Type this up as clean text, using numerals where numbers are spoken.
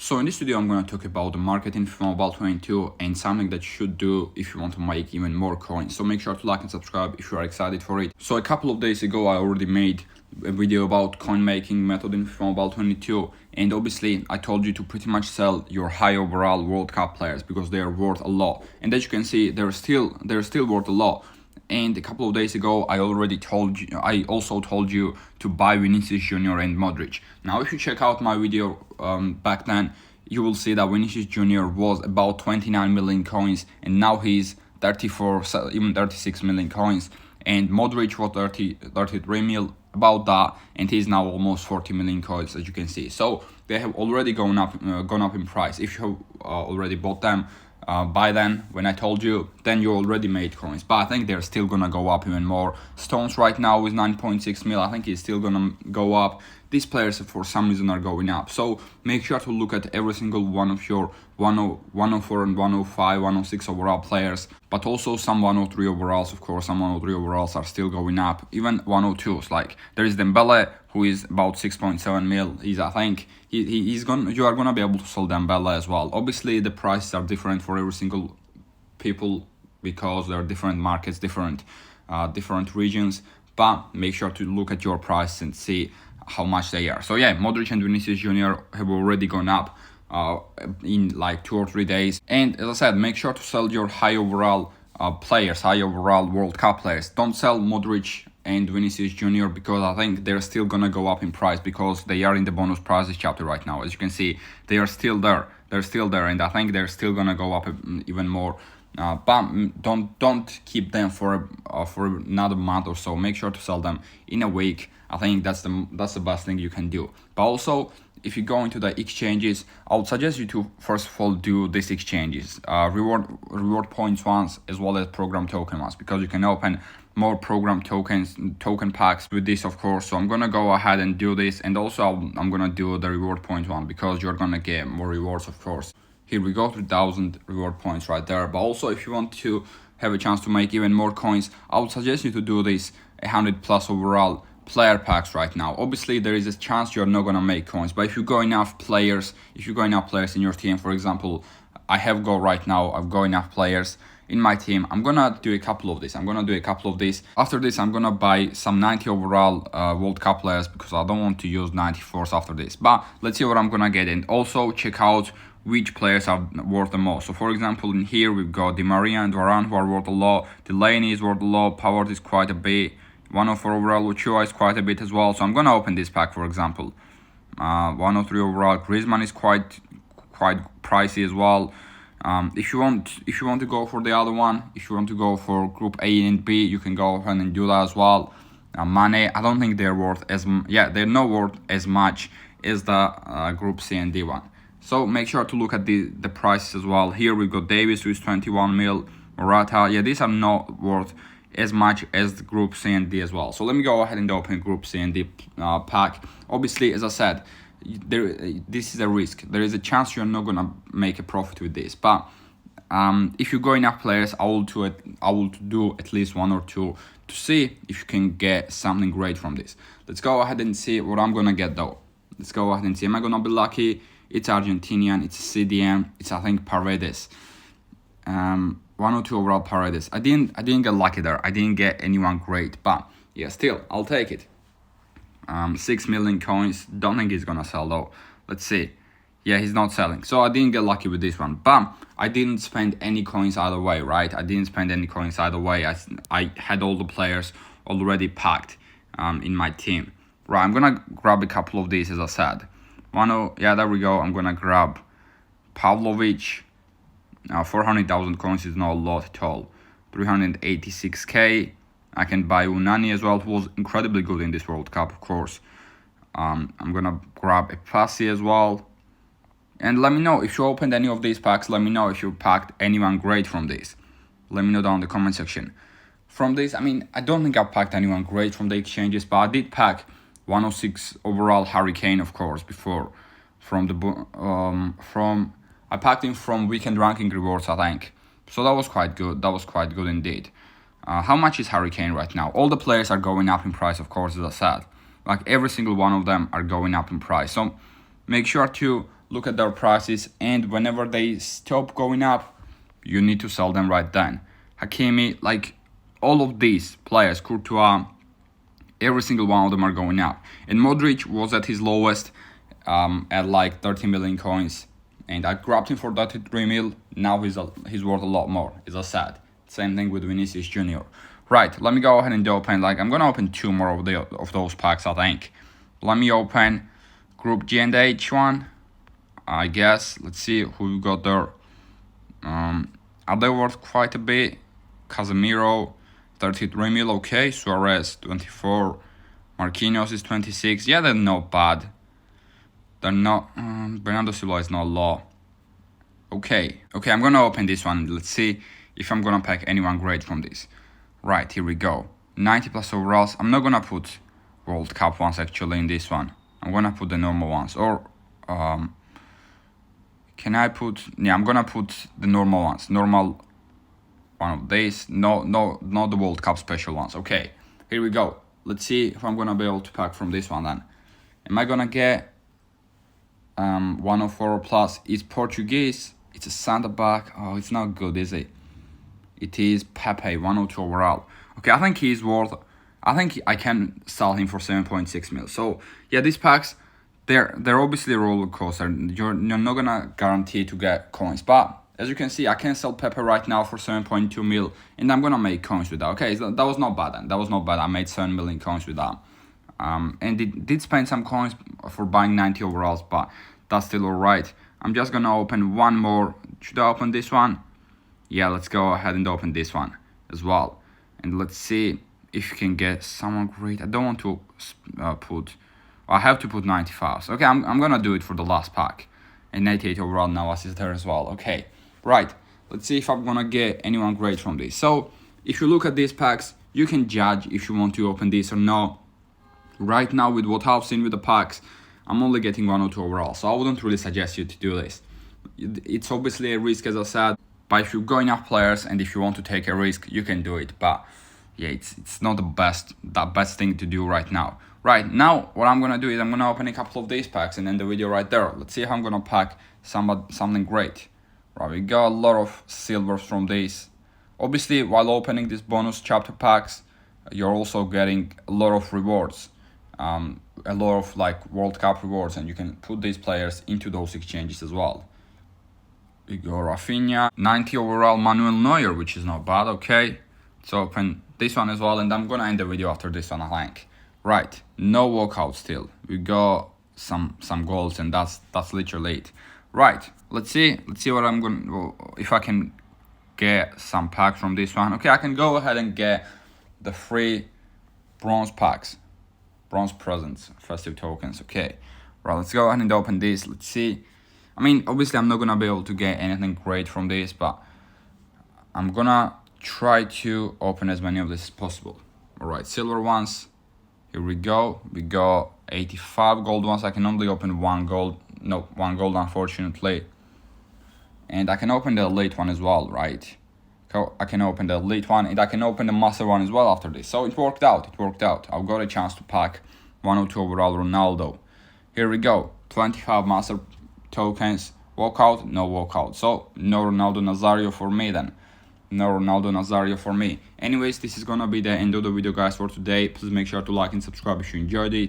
So in this video, I'm going to talk about the market in FIFA Mobile 22 and something that you should do if you want to make even more coins. So make sure to like and subscribe if you are excited for it. So a couple of days ago, I already made a video about coin making method in FIFA Mobile 22, and obviously I told you to pretty much sell your high overall World Cup players because they are worth a lot. And as you can see, they're still worth a lot. And a couple of days ago, I also told you to buy Vinicius Junior and Modric. Now, if you check out my video back then, you will see that Vinicius Junior was about 29 million coins, and now he's 34, even 36 million coins. And Modric was 33 mil, about that, and he's now almost 40 million coins, as you can see. So they have already gone up in price. If you have already bought them by then, when I told you, then you already made coins. But I think they're still gonna go up even more. Stones right now is 9.6 mil. I think it's still gonna go up. These players for some reason are going up. So make sure to look at every single one of your 104 and 105, 106 overall players, but also some 103 overalls. Of course, some 103 overalls are still going up. Even 102s, like there is Dembele, who is about 6.7 mil. I think you are gonna be able to sell Dembele as well. Obviously, the prices are different for every single people because there are different markets, different regions. But make sure to look at your price and see how much they are. So yeah, Modric and Vinicius Junior have already gone up in like 2 or 3 days. And as I said, make sure to sell your high overall players, high overall World Cup players. Don't sell Modric and Vinicius Junior because I think they're still gonna go up in price because they are in the bonus prizes chapter right now. As you can see, they are still there. They're still there, and I think they're still gonna go up even more. But don't keep them for another month or so. Make sure to sell them in a week. I think that's the best thing you can do. But also, if you go into the exchanges, I would suggest you to first of all do these exchanges, reward points ones as well as program token ones, because you can open more program token packs with this, of course. So I'm gonna go ahead and do this, and also I'm gonna do the reward point one because you're gonna get more rewards, of course. Here we go, 3,000 reward points right there. But also, if you want to have a chance to make even more coins, I would suggest you to do this 100 plus overall player packs right now. Obviously, there is a chance you're not gonna make coins, but if you got enough players, in your team, for example, I've got enough players in my team. I'm gonna do a couple of this. After this, I'm gonna buy some 90 overall World Cup players because I don't want to use 94s after this. But let's see what I'm gonna get, and also check out which players are worth the most. So for example, in here we've got Di Maria and Varane, who are worth a lot. Delaney is worth a lot. Pavard is quite a bit. 104 overall Ochoa is quite a bit as well. So I'm gonna open this pack, for example. 103 overall Griezmann is quite pricey as well. If you want to go for the other one, if you want to go for Group A and B, you can go ahead and do that as well. Mane, I don't think they're they're not worth as much as the Group C and D one. So make sure to look at the prices as well. Here we've got Davis, who is 21 mil. Morata, these are not worth as much as the Group C and D as well. So let me go ahead and open Group C and D pack. Obviously, as I said, this is a risk. There is a chance you're not gonna make a profit with this. But if you go enough players, I will do at least 1 or 2 to see if you can get something great from this. Let's go ahead and see what I'm gonna get though. Let's go ahead and see. Am I gonna be lucky? It's Argentinian. It's CDM. It's, I think, Paredes. 102 overall Paredes. I didn't get lucky there. I didn't get anyone great, but yeah, still, I'll take it. 6 million coins. Don't think he's gonna sell though. Let's see. Yeah, he's not selling. So I didn't get lucky with this one, but I didn't spend any coins either way, right? I had all the players already packed in my team. Right, I'm gonna grab a couple of these, as I said. There we go. I'm gonna grab Pavlovic. 400,000 coins is not a lot at all. 386k. I can buy Unani as well, who was incredibly good in this World Cup, of course. I'm gonna grab a Passi as well. And let me know if you opened any of these packs. Let me know if you packed anyone great from this. Let me know down in the comment section. From this, I don't think I packed anyone great from the exchanges, but I did pack 106 overall Harry Kane, of course, before. I packed him from weekend ranking rewards, I think. So that was quite good. Indeed. How much is Harry Kane right now? All the players are going up in price, of course, as I said. Like every single one of them are going up in price. So make sure to look at their prices, and whenever they stop going up, you need to sell them right then. Hakimi, like all of these players, Courtois, every single one of them are going up. And Modric was at his lowest at like 30 million coins, and I grabbed him for 33 mil. Now he's worth a lot more. It's a sad. Same thing with Vinicius Junior. Right, let me go ahead and open. Like I'm gonna open 2 more of those packs, I think. Let me open Group G and H one, I guess. Let's see who we got there. Are they worth quite a bit? Casemiro, 33 mil, okay. Suarez, 24. Marquinhos is 26. Yeah, they're not bad. They're not. Bernardo Silva is not low. Okay, I'm gonna open this one. Let's see if I'm gonna pack anyone great from this. Right, here we go. 90 plus overalls. I'm not gonna put World Cup ones actually in this one. I'm gonna put the normal ones. Or can I put? Yeah, I'm gonna put the normal ones. Normal one of these. No, not the World Cup special ones. Okay, here we go. Let's see if I'm gonna be able to pack from this one then. Am I gonna get 104 plus? It's Portuguese. It's a center back. Oh, it's not good, is it? It is Pepe, 102 overall. Okay, I think he's worth. I think I can sell him for 7.6 mil. So yeah, these packs, they're obviously a roller coaster. You're not gonna guarantee to get coins, but as you can see, I can sell Pepe right now for 7.2 mil, and I'm gonna make coins with that. Okay, so that was not bad. Then that was not bad. I made 7 million coins with that. And did spend some coins for buying 90 overalls, but that's still alright. I'm just gonna open one more. Should I open this one? Yeah, let's go ahead and open this one as well. And let's see if you can get someone great. I don't want to I have to put 95. Okay, I'm gonna do it for the last pack. And 98 overall now is there as well. Okay, right. Let's see if I'm gonna get anyone great from this. So if you look at these packs, you can judge if you want to open this or not. Right now, with what I've seen with the packs, I'm only getting 102 overall, so I wouldn't really suggest you to do this. It's obviously a risk, as I said, but if you've got enough players and if you want to take a risk, you can do it. But yeah, it's not the best thing to do right now. Right now, what I'm gonna do is I'm gonna open a couple of these packs and end the video right there. Let's see how I'm gonna pack something great. Right, we got a lot of silvers from these. Obviously, while opening these bonus chapter packs, you're also getting a lot of rewards. A lot of like World Cup rewards, and you can put these players into those exchanges as well. We go Rafinha, 90 overall Manuel Neuer, which is not bad. Okay, let's open this one as well, and I'm gonna end the video after this one, I think. Right, no walkout still. We got some goals, and that's literally it. Right, let's see what I'm gonna, if I can get some packs from this one. Okay, I can go ahead and get the free bronze packs. Bronze presents, festive tokens. Okay, right, let's go ahead and open this. Let's see. I mean, obviously I'm not gonna be able to get anything great from this, but I'm gonna try to open as many of this as possible. All right, silver ones. Here we go. We got 85 gold ones. I can only open one gold, unfortunately. And I can open the elite one as well, right? I can open the elite one, and I can open the master one as well after this. So it worked out. I've got a chance to pack 102 overall Ronaldo. Here we go. 25 master tokens. Walkout, no walkout. So no Ronaldo Nazario for me then. No Ronaldo Nazario for me. Anyways, this is gonna be the end of the video, guys, for today. Please make sure to like and subscribe if you enjoyed it.